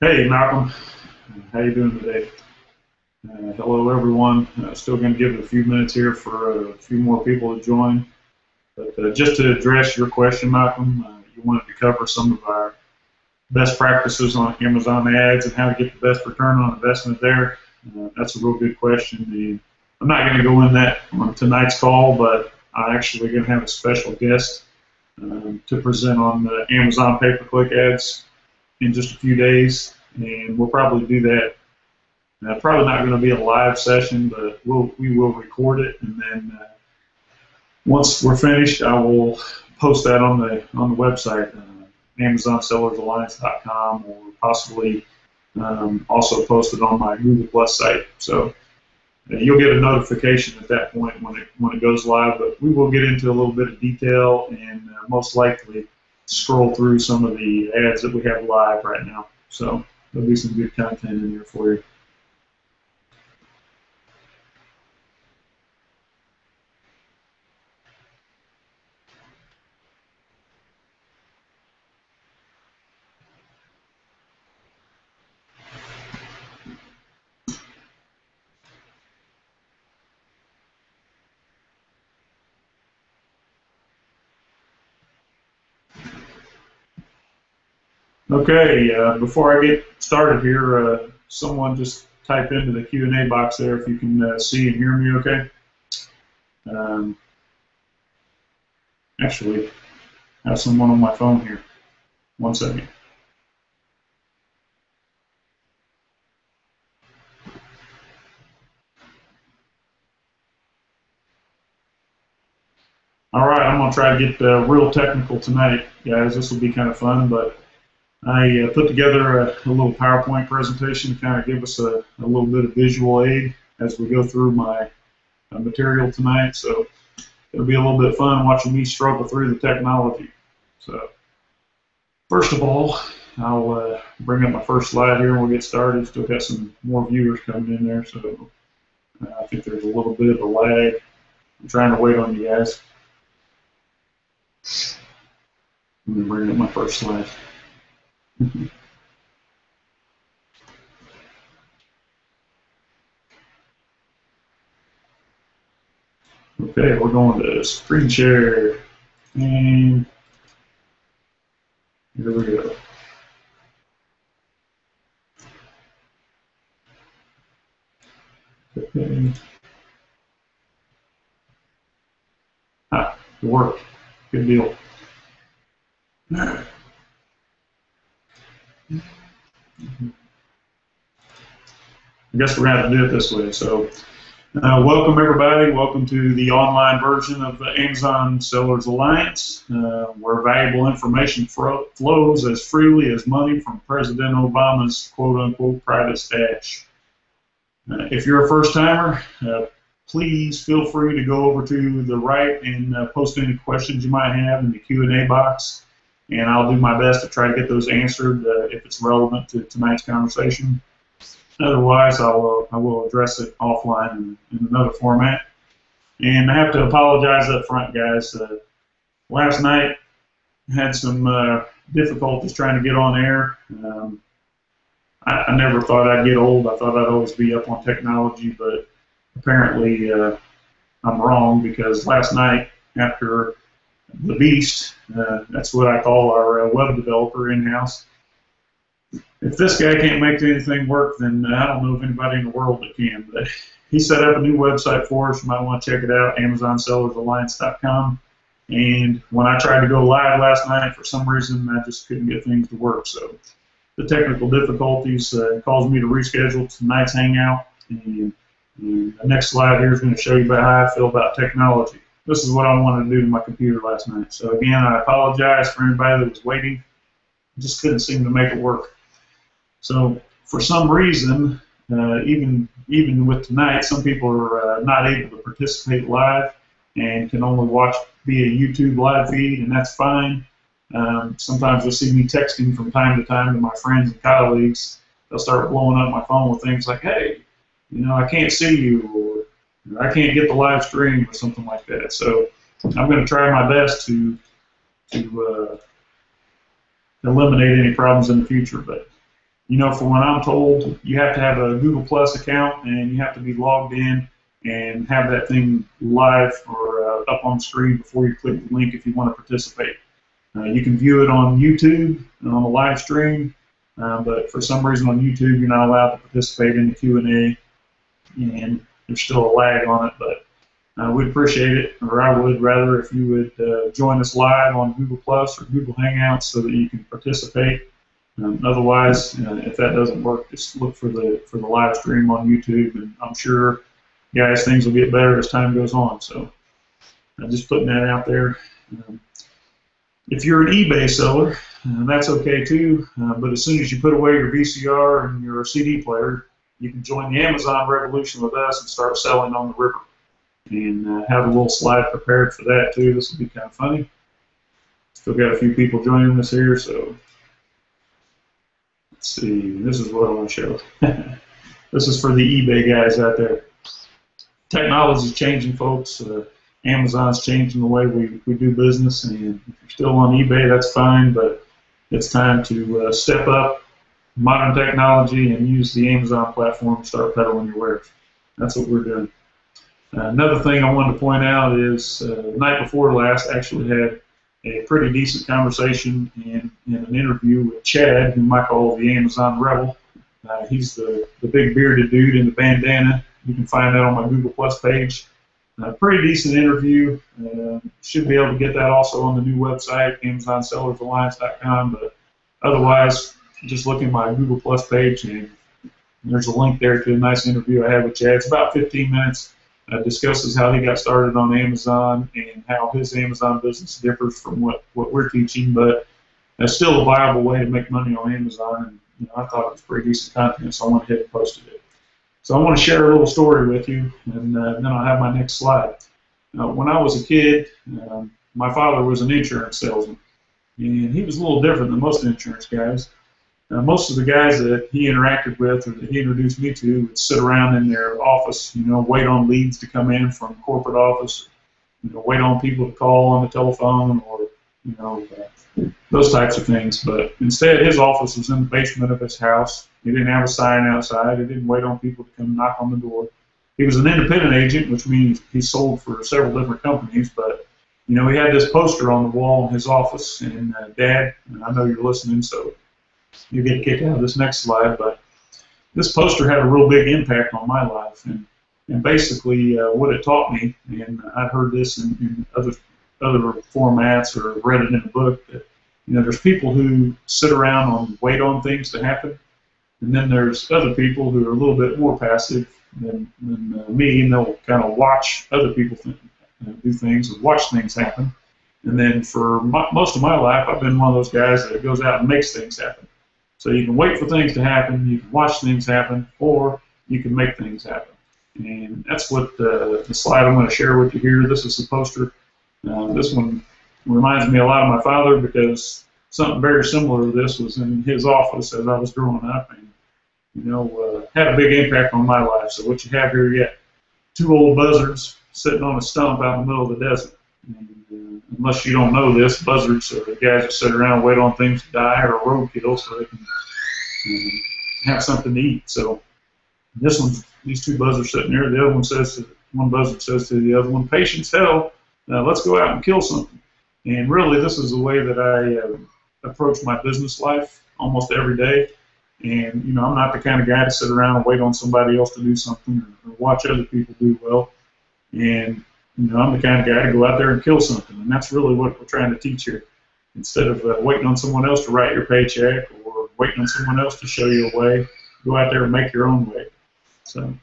Hey, Malcolm. How you doing today? Hello, everyone. Still going to give it a few minutes here for a few more people to join. But just to address your question, Malcolm, you wanted to cover some of our best practices on Amazon ads and how to get the best return on investment there. That's a real good question. And I'm not going to go in that on tonight's call, but I'm actually going to have a special guest to present on the Amazon pay-per-click ads in just a few days, and we'll probably do that. Probably not going to be a live session, but we will record it, and then once we're finished, I will post that on the website, AmazonSellersAlliance.com, or possibly also post it on my Google Plus site. So you'll get a notification at that point when it goes live. But we will get into a little bit of detail and most likely scroll through some of the ads that we have live right now. So there'll be some good content in there for you. Okay, before I get started here, someone just type into the Q&A box there if you can see and hear me okay. Um, Actually, I have someone on my phone here. One second. All right, I'm going to try to get real technical tonight, guys. This will be kind of fun, but I put together a little PowerPoint presentation to kind of give us a little bit of visual aid as we go through my material tonight. So it'll be a little bit fun watching me struggle through the technology. So first of all, I'll bring up my first slide here and we'll get started. Still got some more viewers coming in there, so I think there's a little bit of a lag. I'm trying to wait on you guys. Let me bring up my first slide. Okay, we're going to screen share, and here we go. Okay. It worked. Good deal. I guess we're going to have to do it this way. So welcome, everybody. Welcome to the online version of the Amazon Sellers Alliance, where valuable information flows as freely as money from President Obama's quote-unquote private stash. If you're a first-timer, please feel free to go over to the right and post any questions you might have in the Q&A box, and I'll do my best to try to get those answered if it's relevant to tonight's conversation. Otherwise, I will address it offline in another format. And I have to apologize up front, guys. Last night, I had some difficulties trying to get on air. I never thought I'd get old. I thought I'd always be up on technology, but apparently I'm wrong, because last night, after the beast, that's what I call our web developer in-house, if this guy can't make anything work, then I don't know of anybody in the world that can. But he set up a new website for us. You might want to check it out, AmazonSellersAlliance.com. And when I tried to go live last night, for some reason, I just couldn't get things to work. So the technical difficulties caused me to reschedule tonight's hangout. And the next slide here is going to show you about how I feel about technology. This is what I wanted to do to my computer last night. So again, I apologize for anybody that was waiting. I just couldn't seem to make it work. So for some reason, even with tonight, some people are not able to participate live and can only watch via YouTube live feed, and that's fine. Sometimes you'll see me texting from time to time to my friends and colleagues. They'll start blowing up my phone with things like, hey, I can't see you, or I can't get the live stream, or something like that. So I'm going to try my best to eliminate any problems in the future, but you know, from what I'm told, you have to have a Google Plus account and you have to be logged in and have that thing live or up on the screen before you click the link if you want to participate. You can view it on YouTube and on the live stream, but for some reason on YouTube you're not allowed to participate in the Q&A, and there's still a lag on it, but we'd appreciate it, or I would rather, if you would join us live on Google Plus or Google Hangouts so that you can participate. Otherwise, if that doesn't work, just look for the live stream on YouTube, and I'm sure, guys, things will get better as time goes on. So I'm just putting that out there. If you're an eBay seller, that's okay too, but as soon as you put away your VCR and your CD player, you can join the Amazon revolution with us and start selling on the river. And have a little slide prepared for that too. This will be kind of funny. Still got a few people joining us here, so let's see. This is what I want to show. This is for the eBay guys out there. Technology's changing, folks. Amazon's changing the way we do business, and if you're still on eBay, that's fine, but it's time to step up modern technology and use the Amazon platform to start peddling your wares. That's what we're doing. Another thing I wanted to point out is the night before last, I actually had a pretty decent conversation and an interview with Chad, whom I call the Amazon Rebel. He's the big bearded dude in the bandana. You can find that on my Google Plus page. Pretty decent interview. Should be able to get that also on the new website, AmazonSellersAlliance.com. But otherwise, just look at my Google Plus page, and there's a link there to a nice interview I had with Chad. It's about 15 minutes. Discusses how he got started on Amazon and how his Amazon business differs from what we're teaching, but it's still a viable way to make money on Amazon. And I thought it was pretty decent content, so I went ahead and posted it. So I want to share a little story with you, and then I'll have my next slide. When I was a kid, my father was an insurance salesman, and he was a little different than most insurance guys. Most of the guys that he interacted with or that he introduced me to would sit around in their office, wait on leads to come in from corporate office, wait on people to call on the telephone, or, those types of things. But instead, his office was in the basement of his house. He didn't have a sign outside. He didn't wait on people to come knock on the door. He was an independent agent, which means he sold for several different companies, but he had this poster on the wall in his office, and Dad, and I know you're listening, so you get a kick out of this next slide, but this poster had a real big impact on my life, and basically what it taught me, and I'd heard this in other formats or read it in a book, that there's people who sit around and wait on things to happen, and then there's other people who are a little bit more passive than me, and they'll kind of watch other people do things and watch things happen. And then for most of my life, I've been one of those guys that goes out and makes things happen. So you can wait for things to happen, you can watch things happen, or you can make things happen. And that's what the slide I'm going to share with you here. This is the poster. This one reminds me a lot of my father, because something very similar to this was in his office as I was growing up, and had a big impact on my life. So what you have here, you got two old buzzards sitting on a stump out in the middle of the desert. And, unless you don't know this, buzzards are the guys that sit around and wait on things to die or roadkill so they can have something to eat. So these two buzzards sitting there. The other one buzzard says to the other one, "Patience, hell, let's go out and kill something." And really, this is the way that I approach my business life almost every day. And I'm not the kind of guy to sit around and wait on somebody else to do something or watch other people do well. And I'm the kind of guy to go out there and kill something, and that's really what we're trying to teach here. Instead of waiting on someone else to write your paycheck or waiting on someone else to show you a way, go out there and make your own way. So,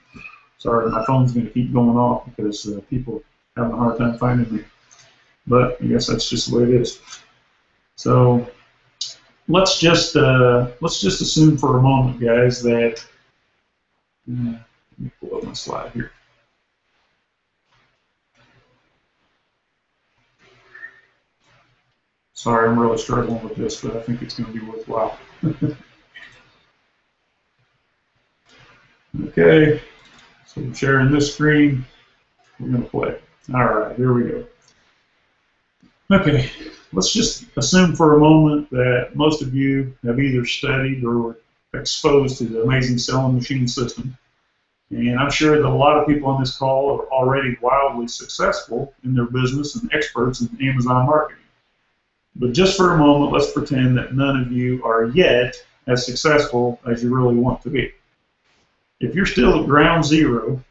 sorry, my phone's going to keep going off because people are having a hard time finding me. But I guess that's just the way it is. So, let's just assume for a moment, guys, that let me pull up my slide here. Sorry, I'm really struggling with this, but I think it's going to be worthwhile. Okay, so I'm sharing this screen. We're going to play. All right, here we go. Okay, let's just assume for a moment that most of you have either studied or exposed to the amazing selling machine system. And I'm sure that a lot of people on this call are already wildly successful in their business and experts in Amazon marketing. But just for a moment, let's pretend that none of you are yet as successful as you really want to be. If you're still at ground zero,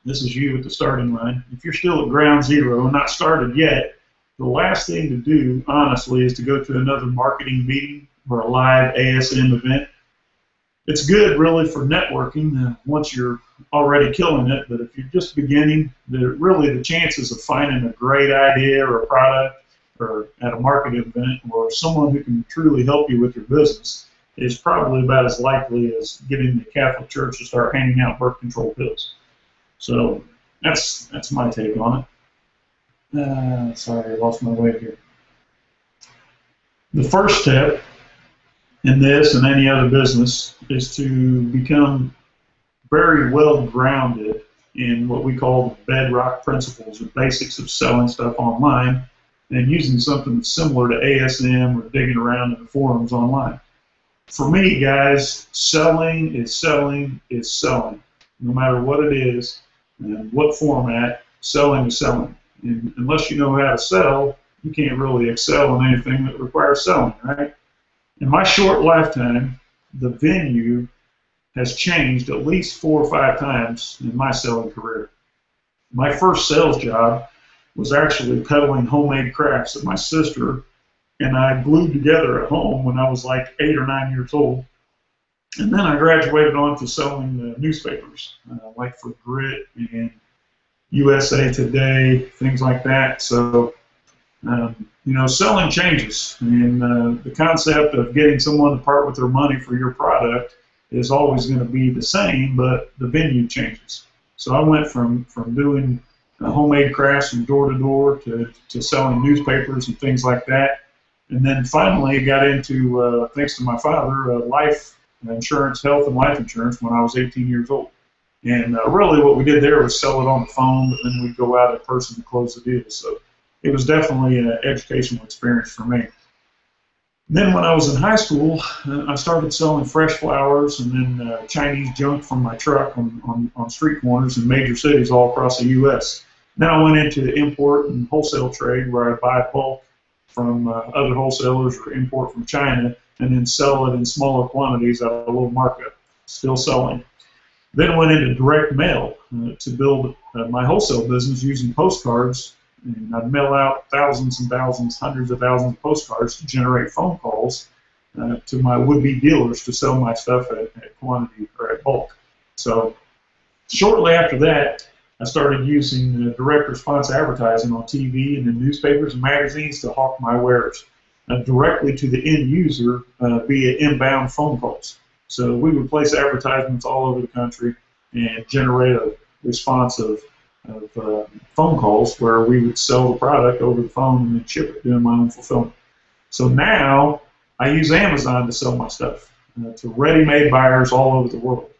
this is you at the starting line. If you're still at ground zero and not started yet, the last thing to do, honestly, is to go to another marketing meeting or a live ASM event. It's good, really, for networking once you're already killing it, but if you're just beginning, really the chances of finding a great idea or a product or at a marketing event or someone who can truly help you with your business is probably about as likely as getting the Catholic Church to start handing out birth control pills. So that's my take on it. Sorry, I lost my way here. The first step in this and any other business is to become very well grounded in what we call the bedrock principles or basics of selling stuff online and using something similar to ASM or digging around in the forums online. For me, guys, selling is selling is selling. No matter what it is and what format, selling is selling. And unless you know how to sell, you can't really excel in anything that requires selling, right? In my short lifetime, the venue has changed at least 4 or 5 times in my selling career. My first sales job was actually peddling homemade crafts that my sister and I glued together at home when I was like 8 or 9 years old. And then I graduated on to selling newspapers, like for Grit and USA Today, things like that. So, you know, selling changes, and the concept of getting someone to part with their money for your product is always going to be the same, but the venue changes. So I went from doing homemade crafts from door to door to selling newspapers and things like that, and then finally got into, thanks to my father, life insurance, health and life insurance when I was 18 years old. And really what we did there was sell it on the phone, but then we'd go out in person to close the deal. So it was definitely an educational experience for me. Then when I was in high school, I started selling fresh flowers and then Chinese junk from my truck on street corners in major cities all across the U.S. Then I went into the import and wholesale trade where I buy bulk from other wholesalers or import from China and then sell it in smaller quantities at a low markup, still selling. Then I went into direct mail to build my wholesale business using postcards. And I'd mail out thousands and thousands, hundreds of thousands of postcards to generate phone calls to my would-be dealers to sell my stuff at quantity or at bulk. So shortly after that, I started using direct response advertising on TV and in newspapers and magazines to hawk my wares directly to the end user via inbound phone calls. So we would place advertisements all over the country and generate a response of phone calls where we would sell the product over the phone and then ship it, doing my own fulfillment. So now I use Amazon to sell my stuff to ready-made buyers all over the world.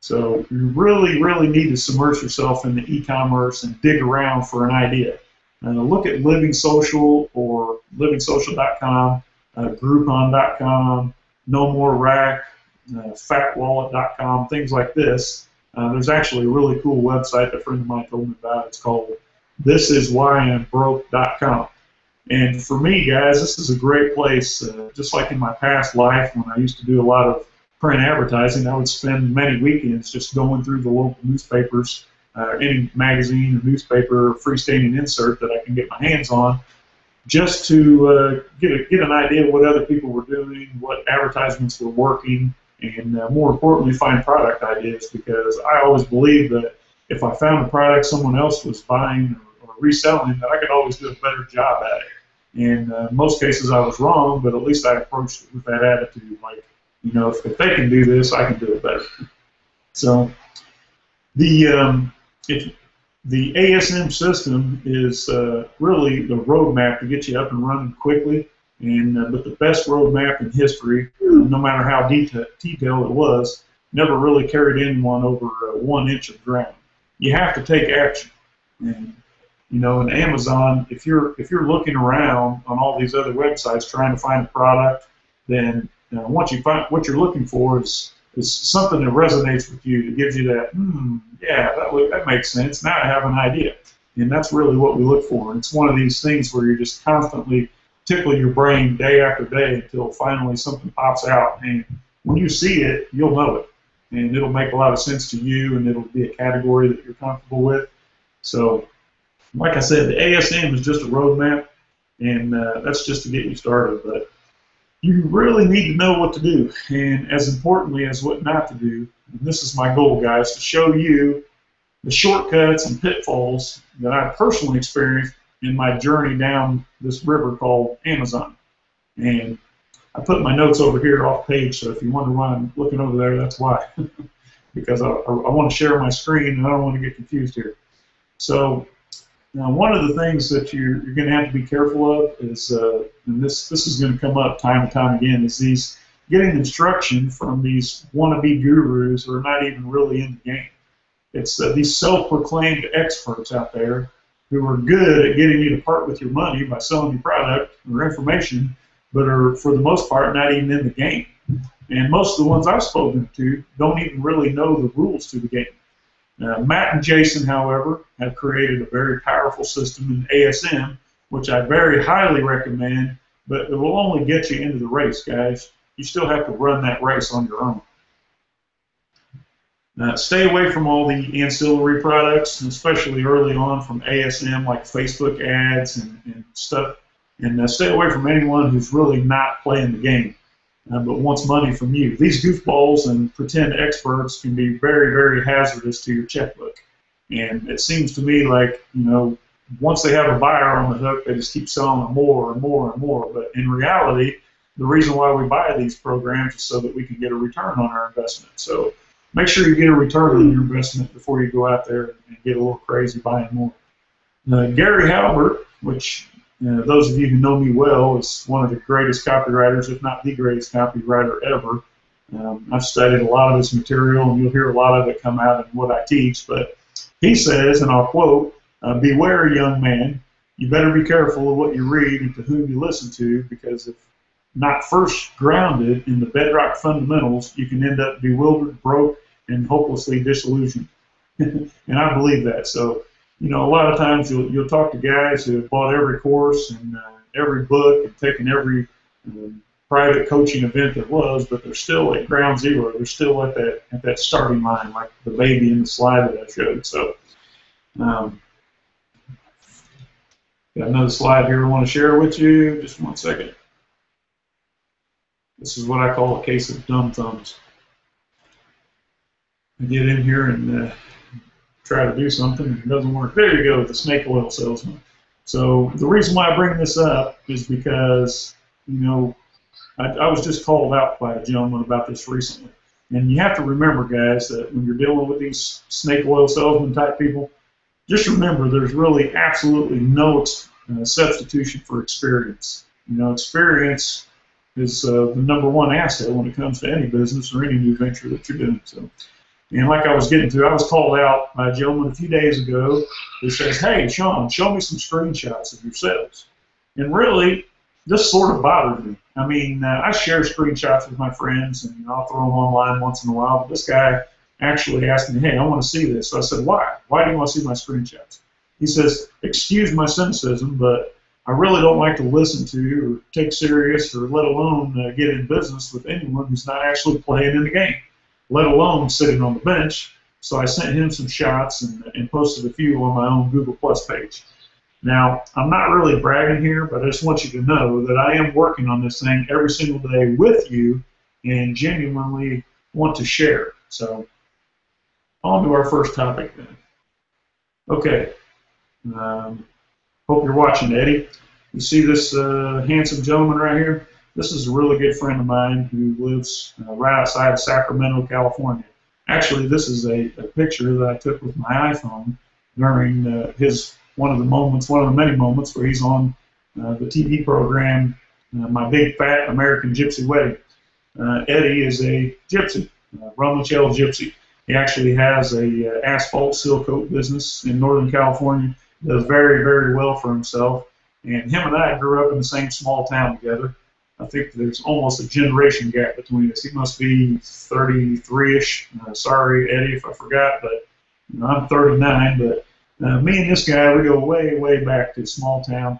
So you really, really need to submerge yourself in the e-commerce and dig around for an idea. Look at Living Social or livingsocial.com, Groupon.com, No More Rack, FatWallet.com, things like this. There's actually a really cool website that a friend of mine told me about. It's called thisiswhyimbroke.com. And for me, guys, this is a great place. Just like in my past life when I used to do a lot of print advertising, I would spend many weekends just going through the local newspapers, any magazine or newspaper or freestanding insert that I can get my hands on, just to get an idea of what other people were doing, what advertisements were working, and more importantly, find product ideas, because I always believed that if I found a product someone else was buying or reselling, that I could always do a better job at it. And in most cases I was wrong, but at least I approached it with that attitude, like, you know, if they can do this, I can do it better. So the ASM system is really the roadmap to get you up and running quickly. And but the best roadmap in history, no matter how detailed it was, never really carried anyone over 1 inch of ground. You have to take action. And you know, in Amazon, if you're looking around on all these other websites trying to find a product, then once you find what you're looking for is something that resonates with you, that gives you that, yeah, that makes sense. Now I have an idea. And that's really what we look for. And it's one of these things where you're just constantly tickling your brain day after day until finally something pops out. And when you see it, you'll know it. And it'll make a lot of sense to you, and it'll be a category that you're comfortable with. So, like I said, the ASM is just a roadmap, and that's just to get you started. But you really need to know what to do, and as importantly as what not to do. And this is my goal, guys, to show you the shortcuts and pitfalls that I personally experienced in my journey down this river called Amazon. And I put my notes over here off page, so if you wonder why I'm looking over there, that's why. Because I want to share my screen, and I don't want to get confused here. So now one of the things that you're going to have to be careful of is, and this is going to come up time and time again, is these getting instruction from these wannabe gurus who are not even really in the game. It's these self-proclaimed experts out there who are good at getting you to part with your money by selling your product or information, but are, for the most part, not even in the game. And most of the ones I've spoken to don't even really know the rules to the game. Matt and Jason, however, have created a very powerful system in ASM, which I very highly recommend, but it will only get you into the race, guys. You still have to run that race on your own. Stay away from all the ancillary products, especially early on from ASM, like Facebook ads and stuff. And stay away from anyone who's really not playing the game, but wants money from you. These goofballs and pretend experts can be very, very hazardous to your checkbook. And it seems to me like, you know, once they have a buyer on the hook, they just keep selling them more and more and more. But in reality, the reason why we buy these programs is so that we can get a return on our investment. So make sure you get a return on your investment before you go out there and get a little crazy buying more. Gary Halbert, which those of you who know me well, is one of the greatest copywriters, if not the greatest copywriter ever. I've studied a lot of his material, and you'll hear a lot of it come out in what I teach. But he says, and I'll quote, "Beware, young man, you better be careful of what you read and to whom you listen to, because if not first grounded in the bedrock fundamentals, you can end up bewildered, broke, and hopelessly disillusioned." And I believe that. So, you know, a lot of times you'll talk to guys who have bought every course and every book and taken every private coaching event there was, but they're still at ground zero. They're still at that starting line, like the baby in the slide that I showed. So, got another slide here I want to share with you. Just one second. This is what I call a case of dumb thumbs. I get in here and try to do something and it doesn't work. There you go, the snake oil salesman. So the reason why I bring this up is because, you know, I was just called out by a gentleman about this recently. And you have to remember, guys, that when you're dealing with these snake oil salesman type people, just remember there's really absolutely no substitution for experience. You know, experience is the #1 asset when it comes to any business or any new venture that you're doing. So, and like I was getting to, I was called out by a gentleman a few days ago who says, "Hey, Sean, show me some screenshots of your sales." And really, this sort of bothered me. I mean, I share screenshots with my friends, and I'll throw them online once in a while. But this guy actually asked me, "Hey, I want to see this." So I said, "Why? Why do you want to see my screenshots?" He says, "Excuse my cynicism, but I really don't like to listen to or take serious or let alone get in business with anyone who's not actually playing in the game, let alone sitting on the bench." So I sent him some shots and posted a few on my own Google Plus page. Now, I'm not really bragging here, but I just want you to know that I am working on this thing every single day with you and genuinely want to share. So on to our first topic then. Okay. Hope you're watching, Eddie. You see this handsome gentleman right here? This is a really good friend of mine who lives right outside of Sacramento, California. Actually, this is a picture that I took with my iPhone during one of the many moments where he's on the TV program, My Big Fat American Gypsy Wedding. Eddie is a gypsy, Roman-Shell gypsy. He actually has a asphalt seal coat business in Northern California. Does very, very well for himself. And him and I grew up in the same small town together. I think there's almost a generation gap between us. He must be 33-ish. Sorry, Eddie, if I forgot, but I'm 39. But me and this guy, we go way, way back to small town.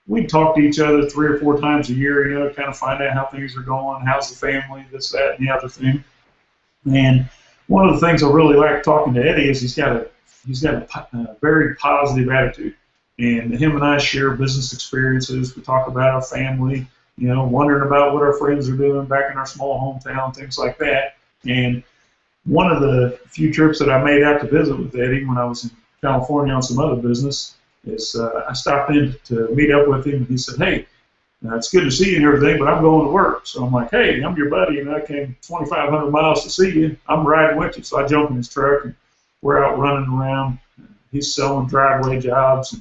We talk to each other 3 or 4 times a year, kind of find out how things are going, how's the family, this, that, and the other thing. And one of the things I really like talking to Eddie is he's got a very positive attitude. And him and I share business experiences. We talk about our family, wondering about what our friends are doing back in our small hometown, things like that. And one of the few trips that I made out to visit with Eddie when I was in California on some other business is I stopped in to meet up with him, and he said, "Hey, it's good to see you and everything, but I'm going to work." So I'm like, "Hey, I'm your buddy, and I came 2,500 miles to see you. I'm riding with you." So I jump in his truck, and we're out running around. He's selling driveway jobs,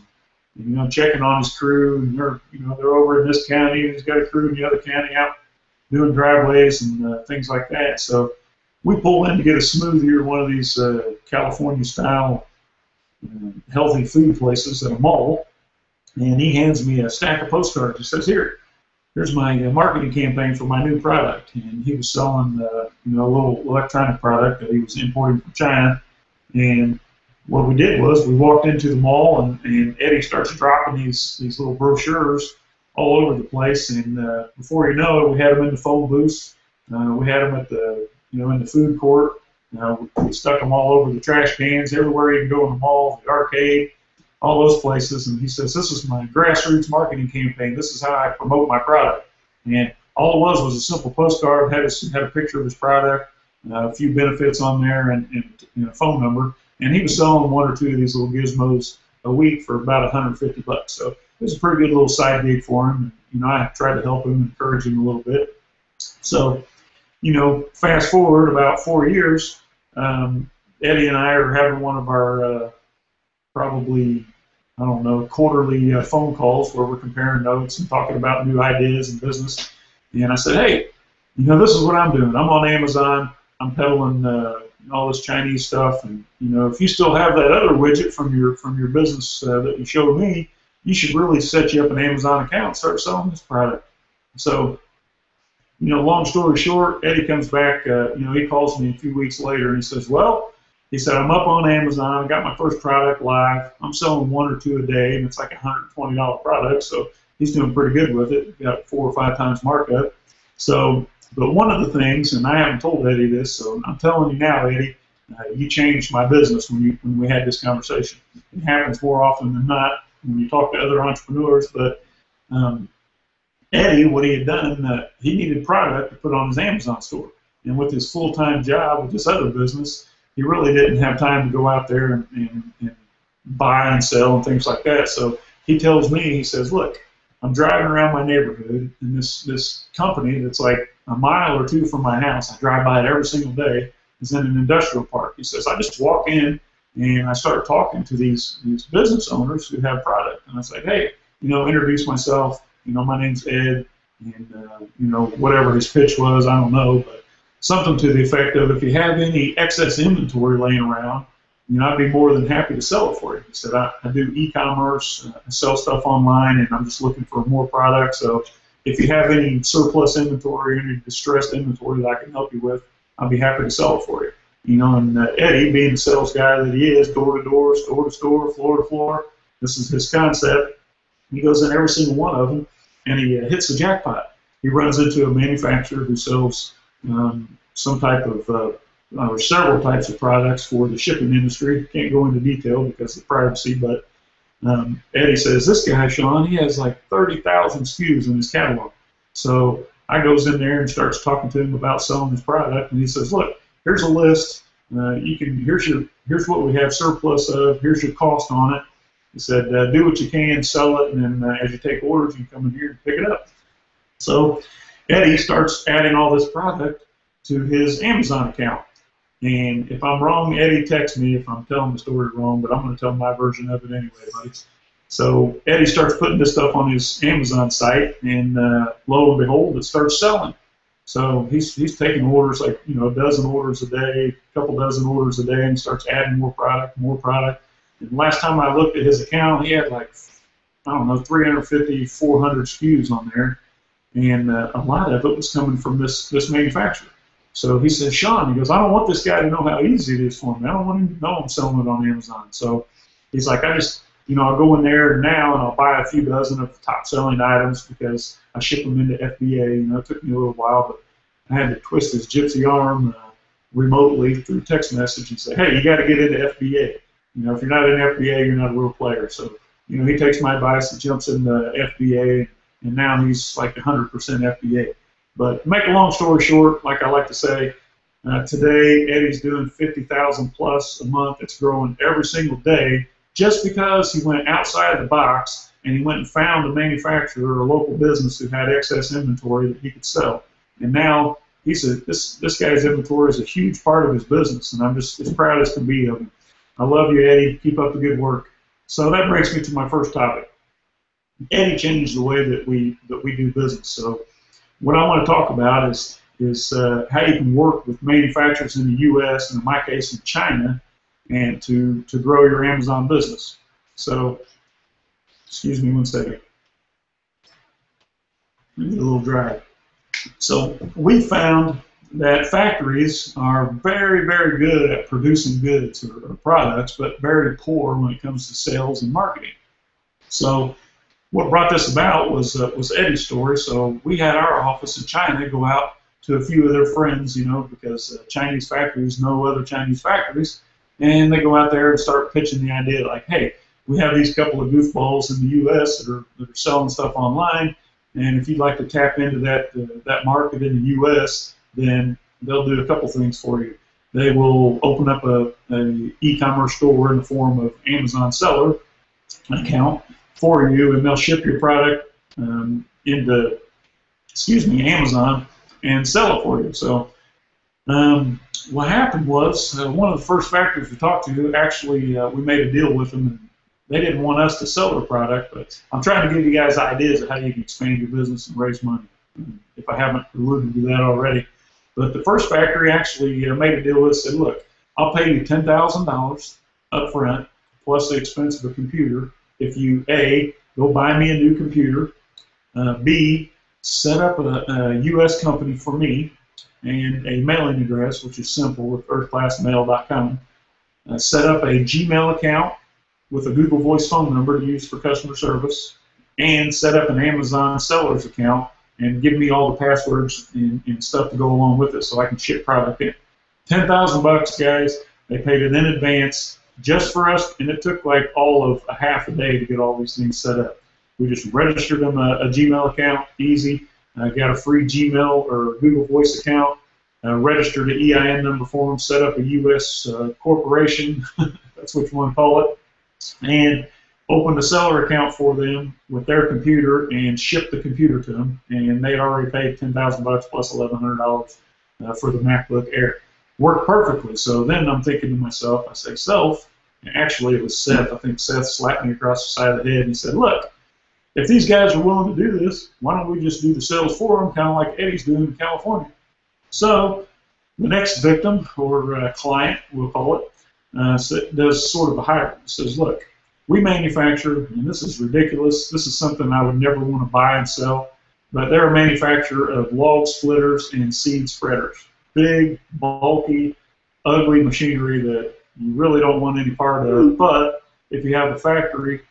and checking on his crew, and they're over in this county, and he's got a crew in the other county out doing driveways and things like that. So we pull in to get a smoothie or one of these California-style healthy food places at a mall, and he hands me a stack of postcards. He says, here's my marketing campaign for my new product. And he was selling a little electronic product that he was importing from China. And what we did was we walked into the mall, and Eddie starts dropping these little brochures all over the place. And before you know it, we had them in the phone booths. We had them at the in the food court. We stuck them all over the trash cans, everywhere you can go in the mall, the arcade, all those places. And he says, "This is my grassroots marketing campaign. This is how I promote my product." And all it was a simple postcard, had a picture of his product, a few benefits on there, and a phone number. And he was selling 1 or 2 of these little gizmos a week for about $150. So it was a pretty good little side gig for him. And, I tried to help him, encourage him a little bit. So, fast forward about 4 years, Eddie and I are having one of our probably, quarterly phone calls where we're comparing notes and talking about new ideas and business. And I said, "Hey, this is what I'm doing. I'm on Amazon. I'm peddling all this Chinese stuff. And, if you still have that other widget from your business that you showed me, you should really set you up an Amazon account and start selling this product." So, long story short, Eddie comes back, he calls me a few weeks later and he says, "Well," he said, "I'm up on Amazon, I got my first product live, I'm selling 1 or 2 a day, and it's like a $120 product, so he's doing pretty good with it, got 4 or 5 times markup." So, but one of the things, and I haven't told Eddie this, so I'm telling you now, Eddie, you changed my business when we had this conversation. It happens more often than not when you talk to other entrepreneurs, but Eddie, what he had done, he needed product to put on his Amazon store. And with his full-time job with this other business, he really didn't have time to go out there and buy and sell and things like that. So he tells me, he says, "Look, I'm driving around my neighborhood, and this company that's like a mile or 2 from my house, I drive by it every single day, is in an industrial park." He says, "I just walk in, and I start talking to these business owners who have product. And I say, hey, introduce myself. My name's Ed, and, whatever his pitch was, I don't know, but something to the effect of, if you have any excess inventory laying around, I'd be more than happy to sell it for you." He said, I do e-commerce, I sell stuff online, and I'm just looking for more product. So if you have any surplus inventory, any distressed inventory that I can help you with, I'll be happy to sell it for you. And Eddie, being the sales guy that he is, door to door, store to store, floor to floor, this is his concept. He goes in every single one of them, and he hits the jackpot. He runs into a manufacturer who sells some type of, or several types of products for the shipping industry. Can't go into detail because of privacy, but Eddie says, this guy, Sean, he has like 30,000 SKUs in his catalog. So I goes in there and starts talking to him about selling his product, and he says, look, here's a list. Here's what we have surplus of. Here's your cost on it. He said, do what you can, sell it, and then as you take orders, you come in here and pick it up. So Eddie starts adding all this product to his Amazon account. And if I'm wrong, Eddie texts me if I'm telling the story wrong, but I'm going to tell my version of it anyway, buddy. So Eddie starts putting this stuff on his Amazon site, and lo and behold, it starts selling. So he's taking orders, like, a dozen orders a day, a couple dozen orders a day, and starts adding more product, more product. And last time I looked at his account, he had like, I don't know, 350, 400 SKUs on there. and a lot of it was coming from this manufacturer. So he says, Sean, he goes, I don't want this guy to know how easy it is for me. I don't want him to know I'm selling it on Amazon. So he's like, I just, I'll go in there now and I'll buy a few dozen of the top selling items because I ship them into FBA. It took me a little while, but I had to twist his gypsy arm remotely through text message and say, hey, you got to get into FBA. If you're not in FBA, you're not a real player. So, he takes my advice and jumps into FBA, and now he's like 100% FBA. But to make a long story short, like I like to say, today Eddie's doing 50,000 plus a month. It's growing every single day just because he went outside the box and he went and found a manufacturer or a local business who had excess inventory that he could sell. And now this guy's inventory is a huge part of his business, and I'm just as proud as can be of him. I love you, Eddie. Keep up the good work. So that brings me to my first topic. Eddie changed the way that we do business. So what I want to talk about is how you can work with manufacturers in the U.S. and in my case in China, and to grow your Amazon business. So, excuse me one second. I need a little dry. So we found that factories are very, very good at producing goods or products, but very poor when it comes to sales and marketing. So what brought this about was Eddie's story. So we had our office in China go out to a few of their friends, because Chinese factories know other Chinese factories, and they go out there and start pitching the idea like, hey, we have these couple of goofballs in the U.S. that are selling stuff online, and if you'd like to tap into that market in the U.S., then they'll do a couple things for you. They will open up a e-commerce store in the form of Amazon seller account for you, and they'll ship your product into, Amazon and sell it for you. So what happened was one of the first factories we talked to, actually we made a deal with them, and they didn't want us to sell their product, but I'm trying to give you guys ideas of how you can expand your business and raise money, if I haven't alluded to that already. But the first factory actually made a deal with us, said, look, I'll pay you $10,000 up front, plus the expense of a computer, if you, A, go buy me a new computer, B, set up a U.S. company for me, and a mailing address, which is simple, with earthclassmail.com, set up a Gmail account with a Google Voice phone number to use for customer service, and set up an Amazon sellers account, and give me all the passwords and stuff to go along with it so I can ship product in. $10,000, guys. They paid it in advance just for us, and it took like all of a half a day to get all these things set up. We just registered them a Gmail account, easy. Got a free Gmail or Google Voice account, registered an EIN number for them, set up a U.S. corporation, that's what you want to call it, and opened a seller account for them with their computer and shipped the computer to them. And they had already paid $10,000 plus $1,100 for the MacBook Air. Worked perfectly. So then I'm thinking to myself, I say, Self, and actually it was Seth. I think Seth slapped me across the side of the head and he said, look, if these guys are willing to do this, why don't we just do the sales for them, kind of like Eddie's doing in California? So the next victim, or client, we'll call it, does sort of a hybrid. Says, look, we manufacture, and this is ridiculous, this is something I would never want to buy and sell, but they're a manufacturer of log splitters and seed spreaders. Big, bulky, ugly machinery that you really don't want any part of, but if you have a factory,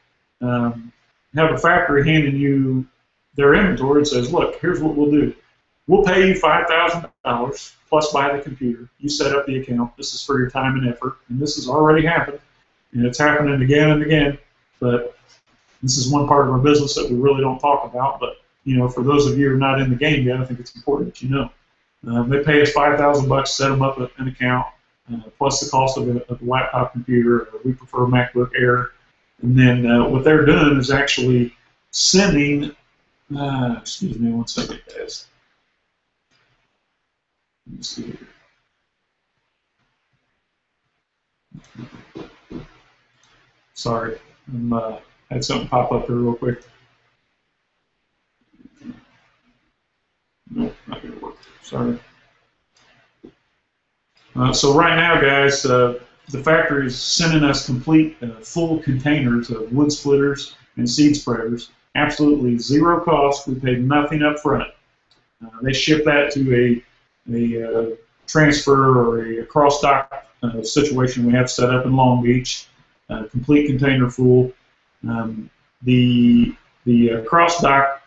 handing you their inventory and says, look, here's what we'll do. We'll pay you $5,000 plus buy the computer. You set up the account. This is for your time and effort, and this has already happened, and it's happening again and again, but this is one part of our business that we really don't talk about, but for those of you who are not in the game yet, I think it's important that you know. They pay us $5,000, set them up an account, plus the cost of a laptop computer. We prefer a MacBook Air. And then what they're doing is actually sending, excuse me one second, guys. Let me see here. Sorry, I had something pop up here real quick. Nope, not going to work. Sorry. So right now, guys, the factory is sending us complete full containers of wood splitters and seed spreaders. absolutely zero cost. We paid nothing up front. They ship that to a transfer or a cross-dock situation we have set up in Long Beach, complete container full. The cross-dock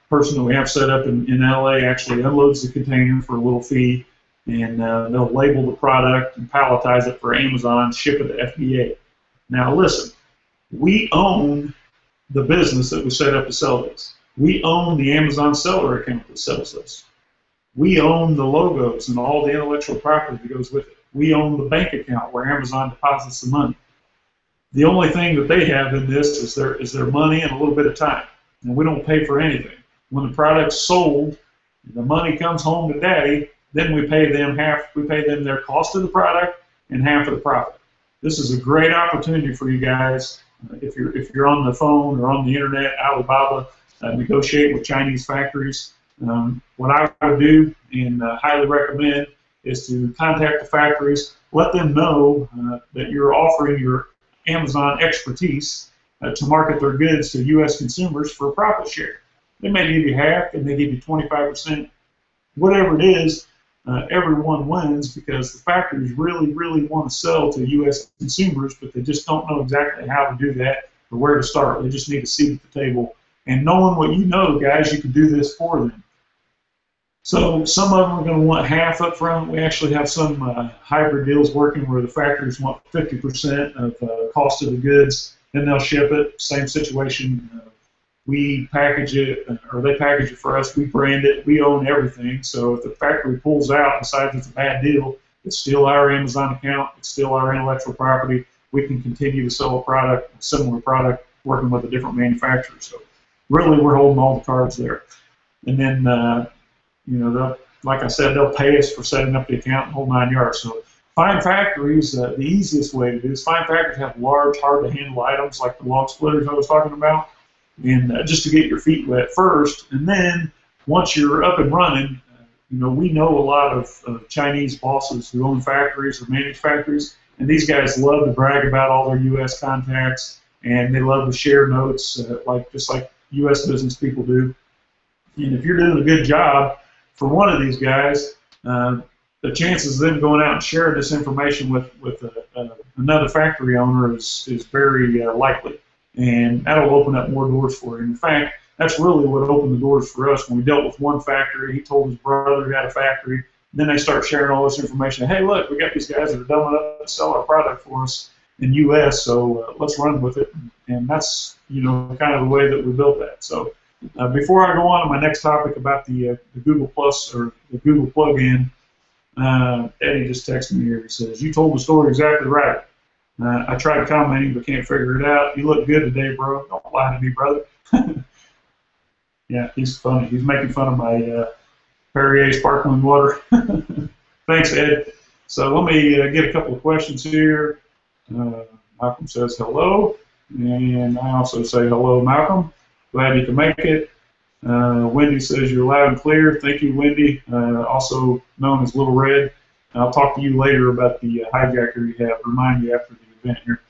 person that we have set up in LA actually unloads the container for a little fee, and they'll label the product and palletize it for Amazon, ship it to FBA. Now listen, we own the business that we set up to sell this. We own the Amazon seller account that sells this. We own the logos and all the intellectual property that goes with it. We own the bank account where Amazon deposits the money. The only thing that they have in this is their money and a little bit of time. And we don't pay for anything. When the product's sold, the money comes home to Daddy, then we pay them half. We pay them their cost of the product and half of the profit. This is a great opportunity for you guys. If you're on the phone or on the internet, Alibaba, negotiate with Chinese factories. What I would do and highly recommend is to contact the factories, let them know that you're offering your Amazon expertise to market their goods to U.S. consumers for a profit share. They may give you half, and they give you 25%, whatever it is. Everyone wins because the factories really, really want to sell to U.S. consumers, but they just don't know exactly how to do that or where to start. They just need a seat at the table. And knowing what you know, guys, you can do this for them. So some of them are going to want half up front. We actually have some hybrid deals working where the factories want 50% of cost of the goods, then they'll ship it. Same situation. We package it, or they package it for us. We brand it. We own everything. So if the factory pulls out and decides it's a bad deal, it's still our Amazon account. It's still our intellectual property. We can continue to sell a product, a similar product, working with a different manufacturer. So really, we're holding all the cards there. And then, like I said, they'll pay us for setting up the account and whole 9 yards. So find factories. The easiest way to do is find factories that have large, hard-to-handle items like the log splitters I was talking about. And just to get your feet wet first, and then once you're up and running, we know a lot of Chinese bosses who own factories or manage factories, and these guys love to brag about all their U.S. contacts, and they love to share notes, just like U.S. business people do. And if you're doing a good job for one of these guys, the chances of them going out and sharing this information with another factory owner is very likely. And that'll open up more doors for you. In fact, that's really what opened the doors for us when we dealt with one factory. He told his brother he had a factory. Then they start sharing all this information. Hey, look, we got these guys that are dumb enough to sell our product for us in U.S., so let's run with it. And that's, kind of the way that we built that. So before I go on to my next topic about the Google Plus or the Google plugin, Eddie just texted me here. He says, you told the story exactly right. I tried commenting, but can't figure it out. You look good today, bro. Don't lie to me, brother. Yeah, he's funny. He's making fun of my Perrier sparkling water. Thanks, Ed. So let me get a couple of questions here. Malcolm says hello, and I also say hello, Malcolm. Glad you can make it. Wendy says you're loud and clear. Thank you, Wendy, also known as Little Red. I'll talk to you later about the hijacker you have. Remind you after the event here.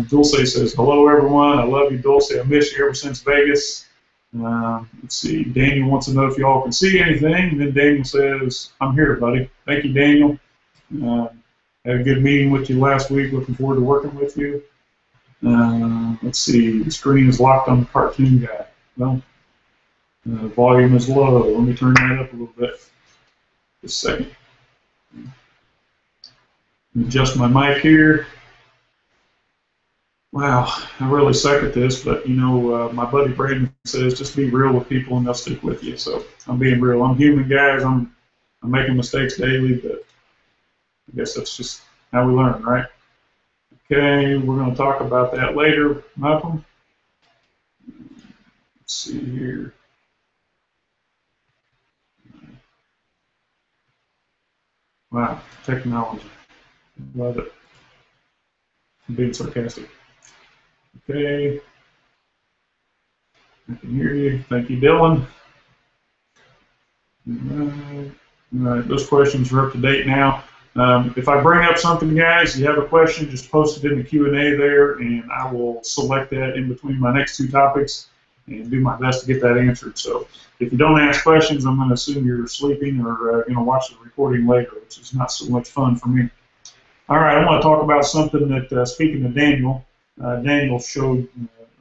Dulce says, hello, everyone. I love you, Dulce. I miss you ever since Vegas. Let's see. Daniel wants to know if y'all can see anything. And then Daniel says, I'm here, buddy. Thank you, Daniel. Had a good meeting with you last week. Looking forward to working with you. Let's see. The screen is locked on the cartoon guy. Well, volume is low. Let me turn that up a little bit. Just a second. Adjust my mic here. Wow, I really suck at this, but my buddy Braden says just be real with people and they'll stick with you. So I'm being real. I'm human, guys. I'm making mistakes daily, but I guess that's just how we learn, right? Okay, we're going to talk about that later, Malcolm. Let's see here. Wow, technology. Love it. I'm being sarcastic. Okay. I can hear you. Thank you, Dylan. All right. Those questions are up to date now. If I bring up something, guys, you have a question, just post it in the Q&A there, and I will select that in between my next two topics and do my best to get that answered. So if you don't ask questions, I'm going to assume you're sleeping or going to watch the recording later, which is not so much fun for me. All right, I want to talk about something that, speaking to Daniel, Daniel showed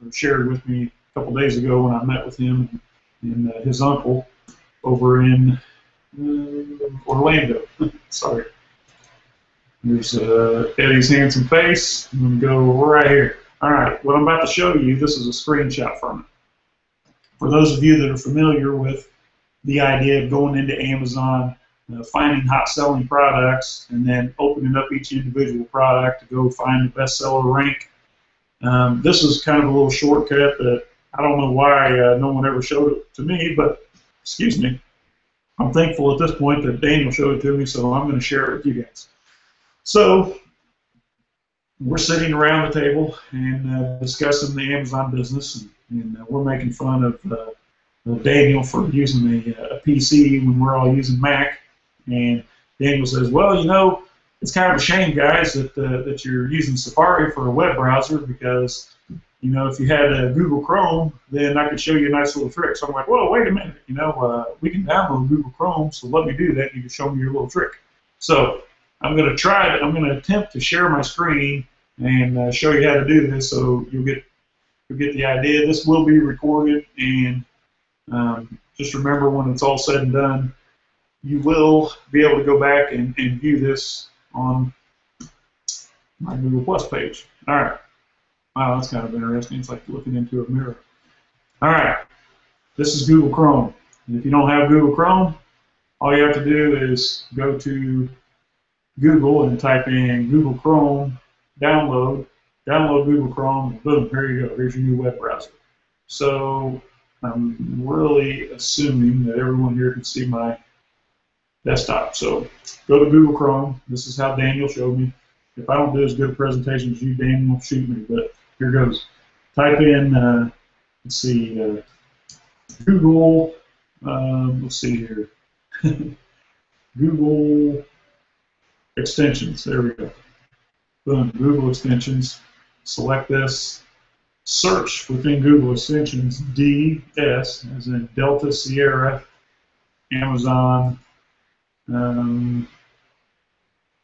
or shared with me a couple days ago when I met with him and his uncle over in Orlando. Sorry. There's Eddie's handsome face. I'm going to go right here. All right, what I'm about to show you, this is a screenshot from it. For those of you that are familiar with the idea of going into Amazon, finding hot-selling products, and then opening up each individual product to go find the bestseller rank, this is kind of a little shortcut that I don't know why no one ever showed it to me, but, excuse me, I'm thankful at this point that Daniel showed it to me, so I'm going to share it with you guys. So we're sitting around the table and discussing the Amazon business, and we're making fun of Daniel for using a PC when we're all using Mac. And Daniel says, well, you know, it's kind of a shame, guys, that you're using Safari for a web browser because, you know, if you had Google Chrome, then I could show you a nice little trick. So I'm like, well, wait a minute, you know, we can download Google Chrome, so let me do that. You can show me your little trick. So I'm going to attempt to share my screen and show you how to do this, so you'll get the idea. This will be recorded, and just remember, when it's all said and done, you will be able to go back and view this on my Google Plus page. All right. Wow, that's kind of interesting. It's like looking into a mirror. All right. This is Google Chrome. And if you don't have Google Chrome, all you have to do is go to Google and type in Google Chrome, download Google Chrome, and boom, here you go. Here's your new web browser. So I'm really assuming that everyone here can see my desktop. So go to Google Chrome. This is how Daniel showed me. If I don't do as good a presentation as you, Daniel will shoot me, but here goes. Type in, let's see, Google, let's see here, Google extensions. There we go. Boom, Google extensions. Select this. Search within Google extensions DS, as in Delta Sierra, Amazon,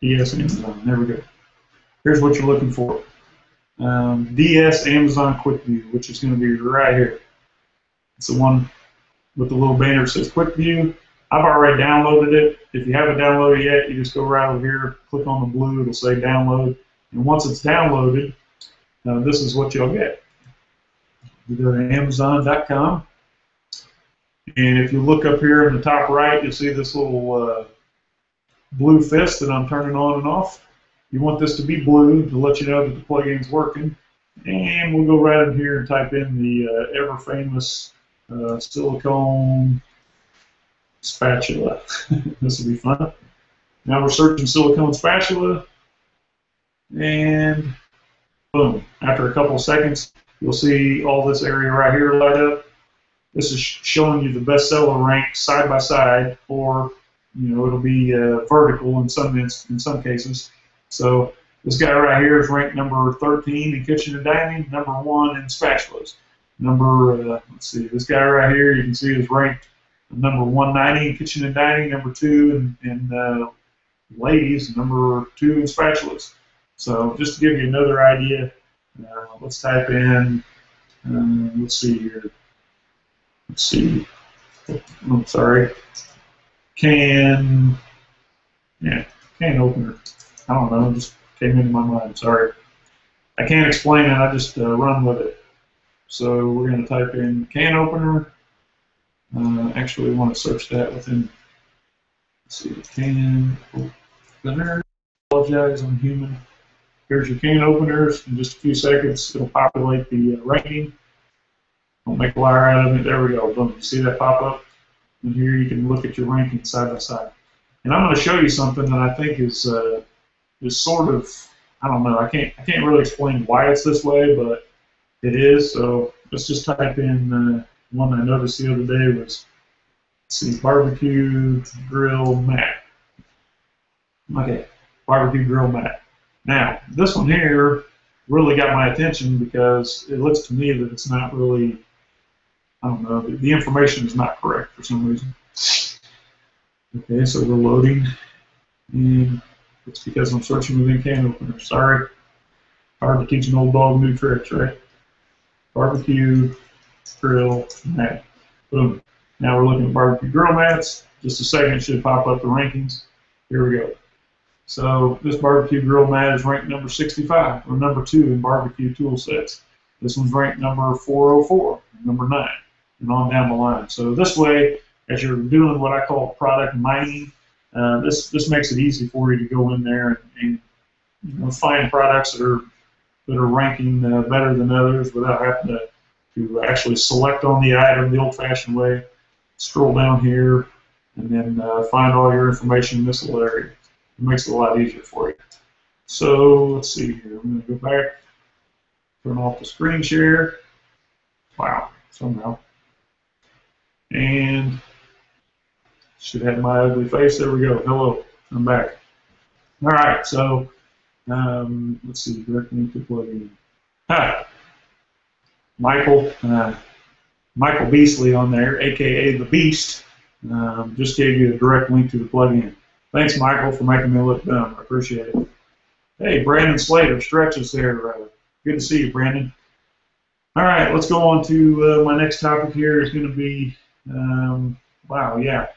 DS Amazon. There we go. Here's what you're looking for. DS Amazon Quick View, which is going to be right here. It's the one with the little banner that says Quick View. I've already downloaded it. If you haven't downloaded it yet, you just go right over here, click on the blue, it'll say download. And once it's downloaded, this is what you'll get. You go to Amazon.com, and if you look up here in the top right, you'll see this little blue fist that I'm turning on and off. You want this to be blue to let you know that the plugin's working. And we'll go right in here and type in the ever-famous silicone spatula. This will be fun. Now we're searching silicone spatula, and boom. After a couple of seconds, you'll see all this area right here light up. This is showing you the bestseller rank side by side, or it'll be vertical in some cases. So this guy right here is ranked number 13 in kitchen and dining, number 1 in spatulas. Let's see, this guy right here you can see is ranked number 190 in kitchen and dining, number 2 in ladies, number 2 in spatulas. So just to give you another idea, let's type in, let's see here. Let's see. I'm sorry. Can opener. I don't know, just came into my mind, sorry. I can't explain it, I just run with it. So we're going to type in can opener. Actually, we want to search that within, let's see, can opener. Apologize, I'm human. Here's your can openers. In just a few seconds, it'll populate the ranking. Don't make a liar out of it. There we go. Boom. You see that pop up? And here you can look at your ranking side by side. And I'm going to show you something that I think is sort of, I don't know, I can't really explain why it's this way, but it is. So let's just type in one I noticed the other day was, let's see, barbecue grill mat. Okay, barbecue grill mat. Now, this one here really got my attention because it looks to me that it's not really, I don't know, the information is not correct for some reason. Okay, so we're loading, and it's because I'm searching within can opener. Sorry, hard to teach an old dog new tricks, right? Barbecue grill mat. Boom. Now we're looking at barbecue grill mats. Just a second, it should pop up the rankings. Here we go. So this barbecue grill mat is ranked number 65, or number 2 in barbecue tool sets. This one's ranked number 404, number 9, and on down the line. So this way, as you're doing what I call product mining, this makes it easy for you to go in there and find products that are ranking better than others without having to actually select on the item the old-fashioned way. Scroll down here, and then find all your information in this little area. It makes it a lot easier for you. So let's see here. I'm going to go back, turn off the screen share. Wow, somehow. And should have my ugly face. There we go. Hello, I'm back. All right, so let's see. Direct link to plug in. Hi, Michael Beasley on there, aka the Beast. Just gave you a direct link to the plugin. Thanks, Michael, for making me look dumb. I appreciate it. Hey, Brandon Slater, stretches there. Good to see you, Brandon. All right, let's go on to my next topic here. Is going to be, wow, yeah,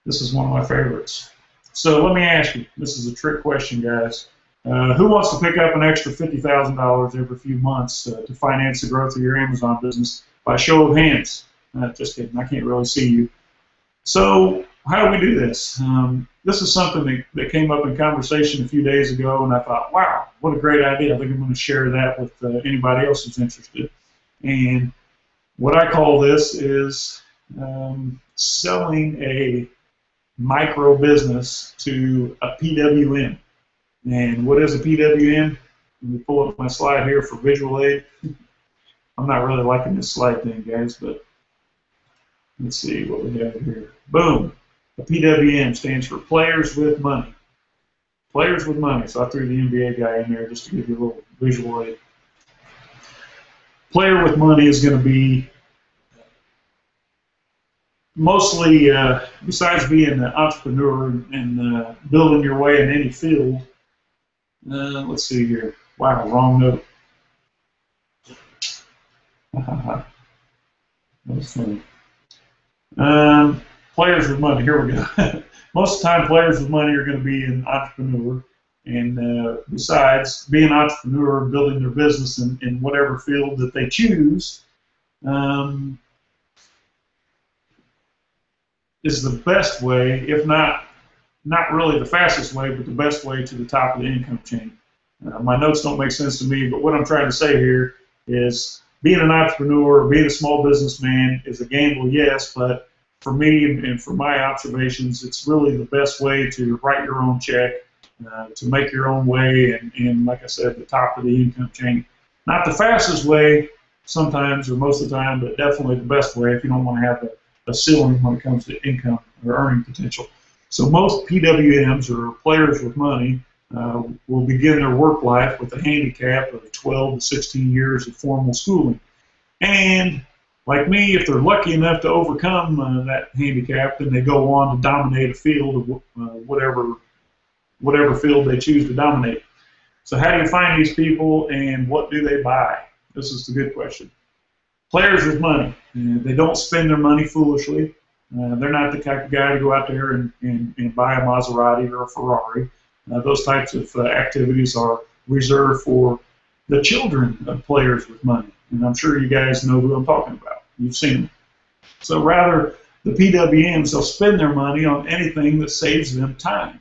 this is one of my favorites. So let me ask you, this is a trick question, guys. Who wants to pick up an extra $50,000 every few months to finance the growth of your Amazon business by show of hands? Just kidding, I can't really see you. So how do we do this? This is something that came up in conversation a few days ago, and I thought, wow, what a great idea. I think I'm going to share that with anybody else who's interested. And what I call this is selling a micro business to a PWM. And what is a PWM? Let me pull up my slide here for visual aid. I'm not really liking this slide thing, guys, but let's see what we have here. Boom. A PWM stands for Players with Money. Players with Money. So I threw the NBA guy in there just to give you a little visual aid. Player with Money is going to be mostly, besides being an entrepreneur and building your way in any field, let's see here. Wow, wrong note. That was funny. Players with money, here we go. Most of the time, players with money are going to be an entrepreneur. And besides being an entrepreneur, building their business in whatever field that they choose, is the best way, if not really the fastest way, but the best way to the top of the income chain. My notes don't make sense to me, but what I'm trying to say here is being an entrepreneur, being a small businessman is a gamble, yes, but for me and for my observations, it's really the best way to write your own check, to make your own way, and like I said, the top of the income chain. Not the fastest way sometimes or most of the time, but definitely the best way if you don't want to have a ceiling when it comes to income or earning potential. So most PWMs, or players with money, will begin their work life with a handicap of 12 to 16 years of formal schooling. And like me, if they're lucky enough to overcome that handicap, then they go on to dominate a field of whatever field they choose to dominate. So how do you find these people, and what do they buy? This is the good question. Players with money, they don't spend their money foolishly. They're not the type of guy to go out there and buy a Maserati or a Ferrari. Those types of activities are reserved for the children of players with money. And I'm sure you guys know who I'm talking about. You've seen them. So rather, the PWMs, they'll spend their money on anything that saves them time.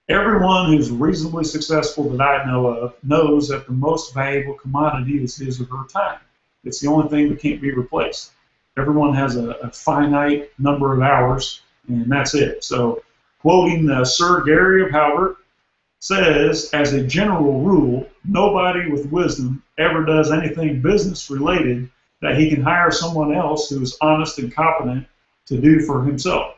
Everyone who's reasonably successful that I know of knows that the most valuable commodity is his or her time. It's the only thing that can't be replaced. Everyone has a finite number of hours, and that's it. So, quoting Sir Gary of Halbert, says, as a general rule, nobody with wisdom ever does anything business-related that he can hire someone else who is honest and competent to do for himself.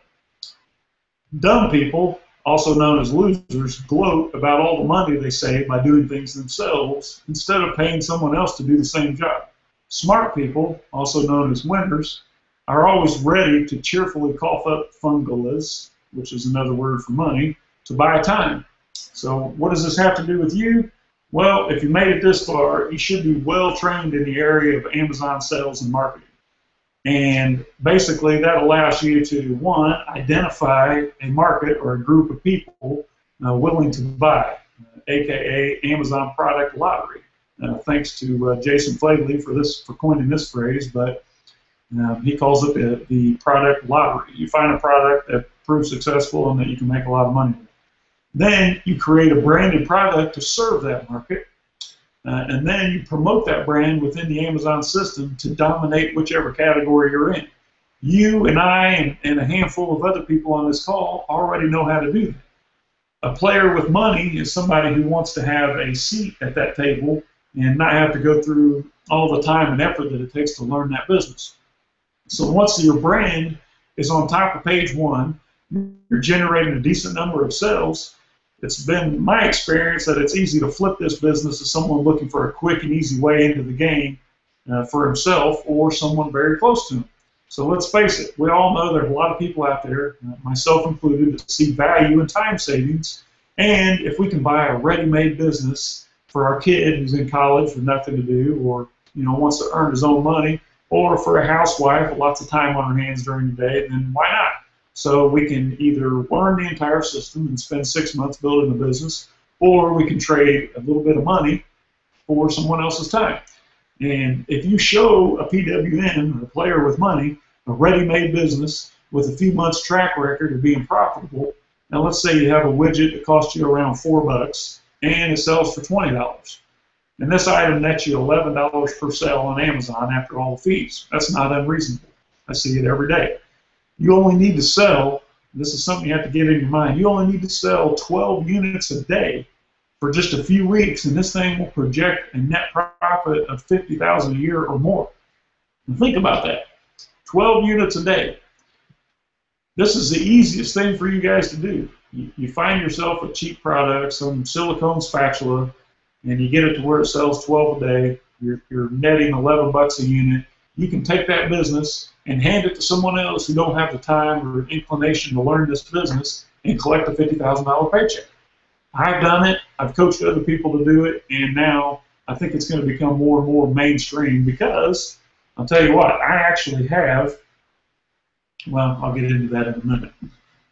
Dumb people also known as losers, gloat about all the money they save by doing things themselves instead of paying someone else to do the same job. Smart people, also known as winners, are always ready to cheerfully cough up fungalas, which is another word for money, to buy time. So what does this have to do with you? Well, if you made it this far, you should be well trained in the area of Amazon sales and marketing. And basically that allows you to, one, identify a market or a group of people willing to buy, aka Amazon product lottery. Thanks to Jason Flagley for coining this phrase, but he calls it the product lottery. You find a product that proves successful and that you can make a lot of money with. Then you create a branded product to serve that market, and then you promote that brand within the Amazon system to dominate whichever category you're in. You and I and a handful of other people on this call already know how to do that. A player with money is somebody who wants to have a seat at that table and not have to go through all the time and effort that it takes to learn that business. So once your brand is on top of page one, you're generating a decent number of sales. It's been my experience that it's easy to flip this business to someone looking for a quick and easy way into the game for himself or someone very close to him. So let's face it, we all know there's a lot of people out there, myself included, that see value in time savings. And if we can buy a ready-made business for our kid who's in college with nothing to do, or wants to earn his own money, or for a housewife with lots of time on her hands during the day, then why not? So we can either learn the entire system and spend 6 months building a business, or we can trade a little bit of money for someone else's time. And if you show a PWN, a player with money, a ready-made business with a few months track record of being profitable, now let's say you have a widget that costs you around $4 and it sells for $20. And this item nets you $11 per sale on Amazon after all the fees. That's not unreasonable. I see it every day. You only need to sell, this is something you have to get in your mind, you only need to sell 12 units a day for just a few weeks, and this thing will project a net profit of $50,000 a year or more. And think about that. 12 units a day. This is the easiest thing for you guys to do. You find yourself a cheap product, some silicone spatula, and you get it to where it sells 12 a day. You're netting $11 a unit. You can take that business and hand it to someone else who don't have the time or inclination to learn this business and collect a $50,000 paycheck. I've done it. I've coached other people to do it, and now I think it's going to become more and more mainstream because I'll tell you what, I actually have, well, I'll get into that in a minute.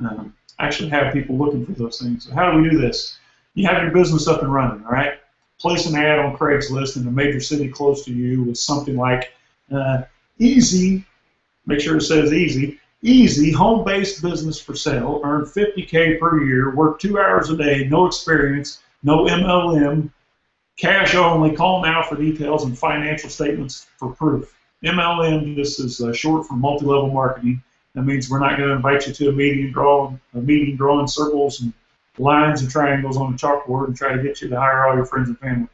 I actually have people looking for those things. So how do we do this? You have your business up and running, all right? Place an ad on Craigslist in a major city close to you with something like easy, make sure it says easy, home-based business for sale, earn $50K per year, work 2 hours a day, no experience, no MLM, cash only, call now for details and financial statements for proof. MLM just is short for multi-level marketing. That means we're not going to invite you to a meeting drawing circles and lines and triangles on a chalkboard and try to get you to hire all your friends and family.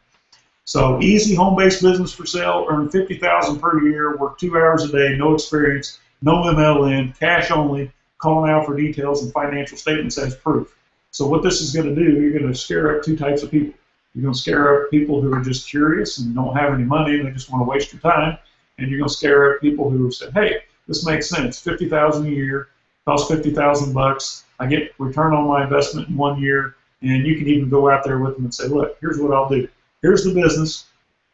So easy home-based business for sale, earn $50,000 per year, work 2 hours a day, no experience, no MLM, cash only, call now for details and financial statements as proof. So what this is going to do, you're going to scare up two types of people. You're going to scare up people who are just curious and don't have any money and they just want to waste your time. And you're going to scare up people who have said, hey, this makes sense, $50,000 a year, costs $50,000, I get return on my investment in 1 year, and you can even go out there with them and say, look, here's what I'll do. Here's the business.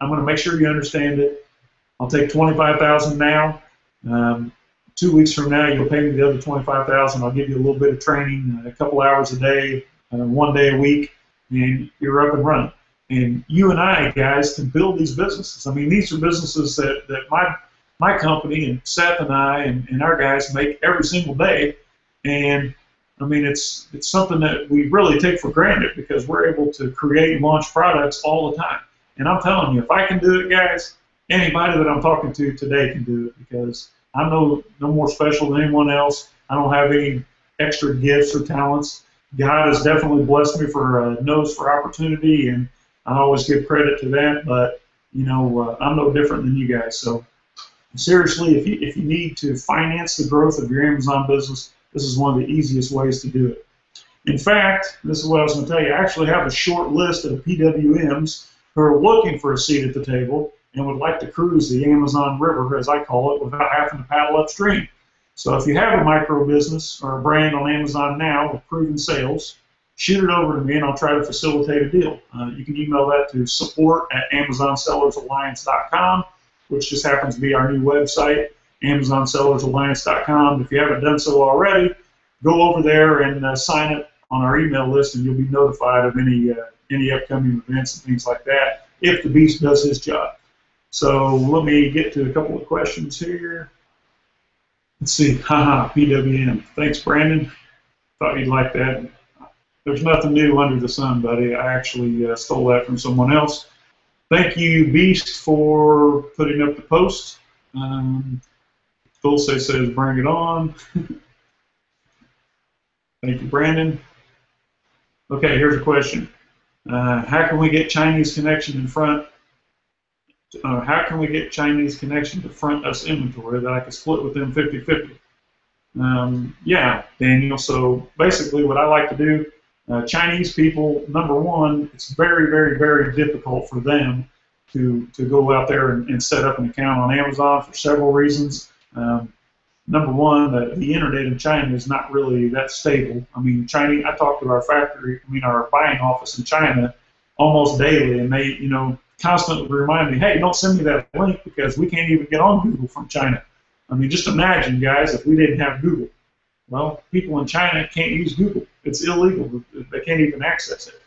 I'm going to make sure you understand it. I'll take $25,000 now. 2 weeks from now, you'll pay me the other $25,000. I'll give you a little bit of training, a couple hours a day, 1 day a week, and you're up and running. And you and I, guys, can build these businesses. I mean, these are businesses that my company and Seth and I and our guys make every single day. And I mean, it's something that we really take for granted because we're able to create and launch products all the time. And I'm telling you, if I can do it, guys, anybody that I'm talking to today can do it because I'm no more special than anyone else. I don't have any extra gifts or talents. God has definitely blessed me for a nose for opportunity, and I always give credit to that. But you know, I'm no different than you guys. So seriously, if you need to finance the growth of your Amazon business, this is one of the easiest ways to do it. In fact, this is what I was going to tell you. I actually have a short list of PWMs who are looking for a seat at the table and would like to cruise the Amazon River, as I call it, without having to paddle upstream. So if you have a micro business or a brand on Amazon now with proven sales, shoot it over to me and I'll try to facilitate a deal. You can email that to support@AmazonSellersAlliance.com, which just happens to be our new website, AmazonSellersAlliance.com. If you haven't done so already, go over there and sign up on our email list, and you'll be notified of any upcoming events and things like that if the beast does his job. So let me get to a couple of questions here. Let's see. Haha, PWM. Thanks, Brandon. Thought you'd like that. There's nothing new under the sun, buddy. I actually stole that from someone else. Thank you, Beast, for putting up the post. Dulce says, bring it on. Thank you, Brandon. Okay, here's a question. How can we get Chinese connection in front? How can we get Chinese connection to front us inventory that I can split with them 50-50? Yeah, Daniel. So basically, what I like to do, Chinese people, number one, it's very, very, very difficult for them to go out there and set up an account on Amazon for several reasons. Number one, the internet in China is not really that stable. I mean, I talk to our our buying office in China almost daily, and they, constantly remind me, hey, don't send me that link because we can't even get on Google from China. I mean, just imagine, guys, if we didn't have Google. Well, people in China can't use Google. It's illegal. They can't even access it.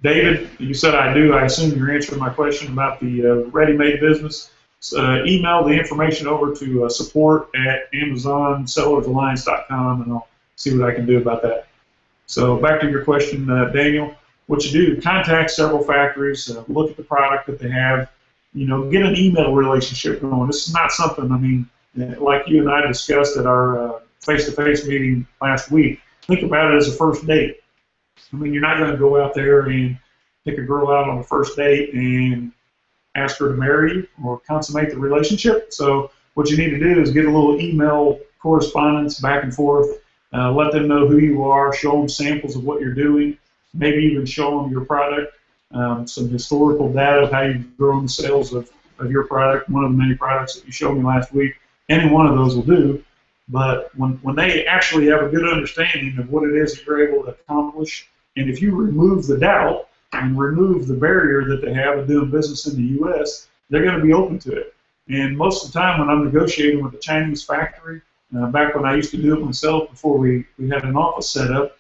David, you said I do. I assume you're answering my question about the ready-made business. Email the information over to support@AmazonSellersAlliance.com, and I'll see what I can do about that. So back to your question, Daniel. What you do, contact several factories, look at the product that they have, get an email relationship going. This is not something, like you and I discussed at our face-to-face meeting last week. Think about it as a first date. You're not going to go out there and pick a girl out on the first date and ask her to marry you or consummate the relationship. So what you need to do is get a little email correspondence back and forth, let them know who you are, show them samples of what you're doing, maybe even show them your product, some historical data of how you've grown the sales of your product, one of the many products that you showed me last week. Any one of those will do. But when they actually have a good understanding of what it is that you're able to accomplish, and if you remove the doubt and remove the barrier that they have of doing business in the U.S., they're going to be open to it. And most of the time when I'm negotiating with a Chinese factory, back when I used to do it myself before we had an office set up,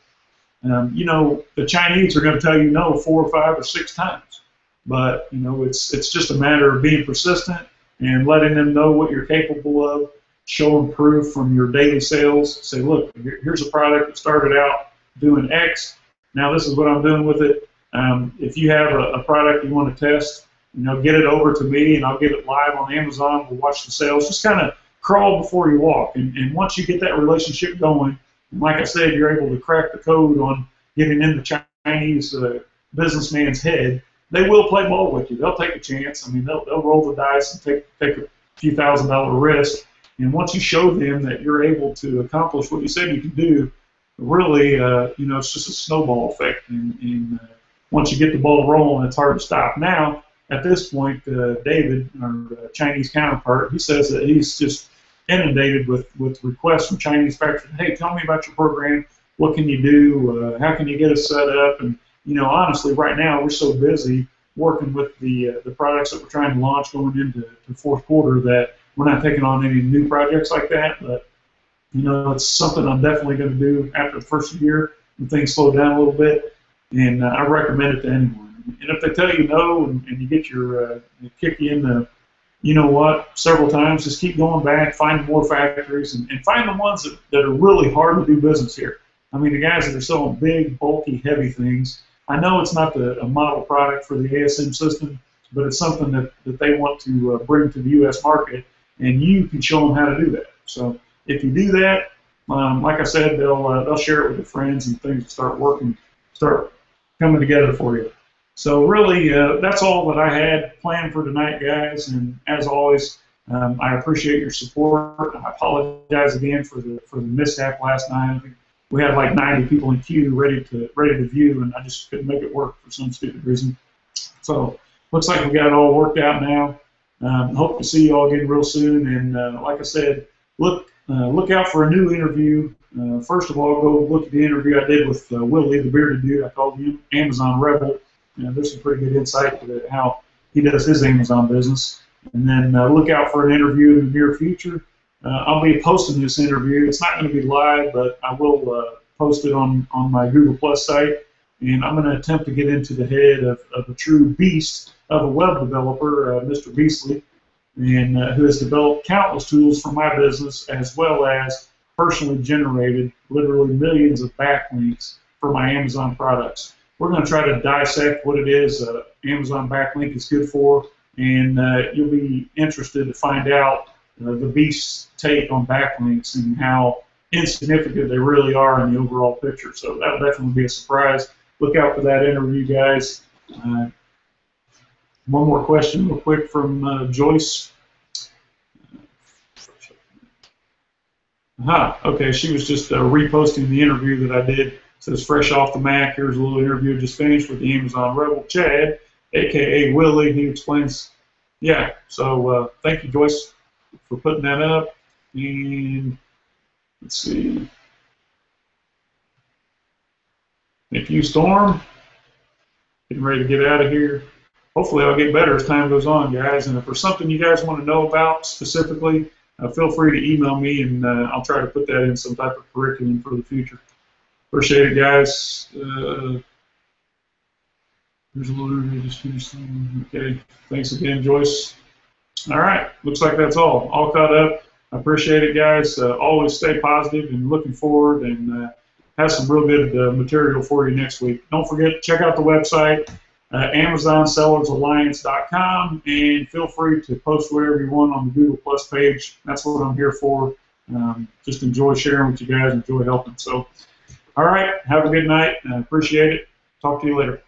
the Chinese are going to tell you no 4 or 5 or 6 times. But, it's just a matter of being persistent and letting them know what you're capable of, show them proof from your daily sales, say, look, here's a product that started out doing X, now this is what I'm doing with it. If you have a product you want to test, get it over to me and I'll get it live on Amazon. We'll watch the sales. Just kind of crawl before you walk. And once you get that relationship going, and like I said, you're able to crack the code on getting in the Chinese businessman's head, they will play ball with you. They'll take a chance. They'll roll the dice and take a few $1,000 risk. And once you show them that you're able to accomplish what you said you can do, really, it's just a snowball effect. And once you get the ball rolling, it's hard to stop. Now, at this point, David, our Chinese counterpart, he says that he's just inundated with requests from Chinese factories. Hey, tell me about your program. What can you do? How can you get us set up? And honestly, right now we're so busy working with the products that we're trying to launch going into the fourth quarter that we're not taking on any new projects like that. But it's something I'm definitely going to do after the first year when things slow down a little bit. And I recommend it to anyone. And if they tell you no and you get they kick you in the, several times, just keep going back, find more factories, and find the ones that are really hard to do business here. The guys that are selling big, bulky, heavy things, I know it's not a model product for the ASM system, but it's something that they want to bring to the U.S. market, and you can show them how to do that. So if you do that, like I said, they'll share it with their friends, and things start coming together for you. So really, that's all that I had planned for tonight, guys. And as always, I appreciate your support. I apologize again for the mishap last night. we had like 90 people in queue ready to view, and I just couldn't make it work for some stupid reason. So looks like we got it all worked out now. Hope to see you all again real soon. And like I said, look out for a new interview. First of all, go look at the interview I did with Willie, the bearded dude. I called him Amazon Rebel. There's some pretty good insight to how he does his Amazon business. And then look out for an interview in the near future. I'll be posting this interview. It's not going to be live, but I will post it on my Google Plus site. And I'm going to attempt to get into the head of a true beast of a web developer, Mr. Beastly, and who has developed countless tools for my business, as well as personally generated literally millions of backlinks for my Amazon products. We're going to try to dissect what it is Amazon backlink is good for, and you'll be interested to find out the beast's take on backlinks and how insignificant they really are in the overall picture. So that will definitely be a surprise. Look out for that interview, guys. One more question real quick from Joyce. Okay, she was just reposting the interview that I did. It says, fresh off the Mac, here's a little interview just finished with the Amazon Rebel Chad, a.k.a. Willie. He explains, yeah, so thank you, Joyce, for putting that up. And let's see. Thank you, Storm. Getting ready to get out of here. Hopefully I'll get better as time goes on, guys. And if there's something you guys want to know about specifically, feel free to email me, and I'll try to put that in some type of curriculum for the future. Appreciate it, guys. There's a little bit just finished. Okay, thanks again, Joyce. All right, looks like that's all caught up. I appreciate it, guys. Always stay positive and looking forward, and have some real good material for you next week. Don't forget to check out the website, AmazonSellersAlliance.com, and feel free to post whatever you want on the Google Plus page. That's what I'm here for. Just enjoy sharing with you guys, enjoy helping. So, all right, have a good night. I appreciate it. Talk to you later.